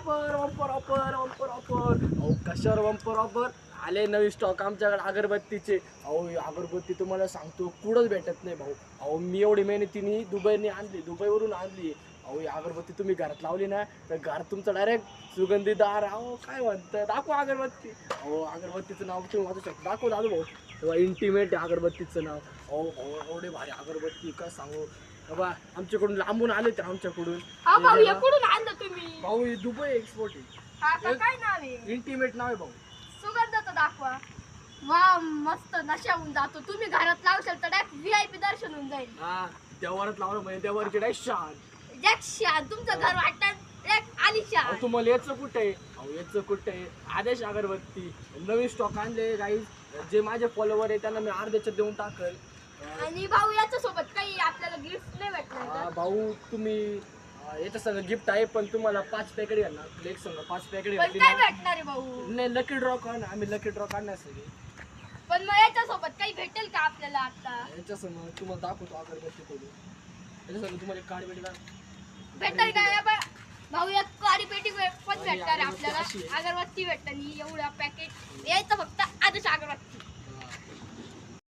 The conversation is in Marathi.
Offer offer offer offer offer. अहो कशावर बंपर ऑफर आले नवीन स्टॉक आमच्याकडे अगरबत्तीचे. अहो अगरबत्ती तुम्हाला सांगतो कुठंच भेटत नाही भाऊ. अहो मी एवढी मेहनतीने दुबईवरून आणली. अहो ही अगरबत्ती तुम्ही घरात लावली ना तर घर तुमचं डायरेक्ट सुगंधीदार. अहो काय म्हणतं दाखवा अगरबत्ती. अहो अगरबत्तीचं नाव तुम्ही माझं शकतो दाखव दादू भाऊ. तेव्हा इंटिमेट अगरबत्तीचं नाव. अहो भाऊ एवढे भारी अगरबत्ती काय सांगू बाबा. आमच्याकडून लांबून आले तर आमच्याकडून भाऊ हे दुबई एक्सपोर्ट आहे. काय नाव आहे? इंटिमेट नाव आहे भाऊ. सुगंधाचं दाखवा. वा मस्त नशा होऊन जातो. तुम्ही घरात लावशाल तर डायरेक्ट VIP दर्शन होऊन जाईल. हा देवारात लावलं म्हणजे देवारची डाय शान. तुमचं घर वाटत आलिशान. तुम्हाला याचं कुठे आहे. अहो याचं कुठे आहे आदेश अगरबत्ती नवीन स्टॉक आणले गाईज. जे माझे फॉलोवर आहे त्यांना मी अर्ध्याच्यात देऊन टाकल. आणि भाऊ याच्या सोबत काही आपल्याला गिफ्ट नाही भेटणार. भाऊ तुम्ही याच्या संग गिफ्ट आहे पण तुम्हाला 5 पॅकेट घालणार. एक संग 5 पॅकेट पण काय भेटणार आहे भाऊ? नाही लकी ड्रॉ काढ आम्ही लकी ड्रॉ काढणार सगळे. पण मग याच्या सोबत काही भेटेल का आपल्याला आता? याच्या संग तुम्हाला दाखवतो अगरबत्ती करून. याच्या संग तुम्हाला कार्ड भेटणार भेटेल का भाऊ? एक काळी पेटी पण भेटणार आहे आपल्याला. अगरबत्ती भेटणार एवढा पॅकेट यायचं फक्त आदेश अगरबत्ती.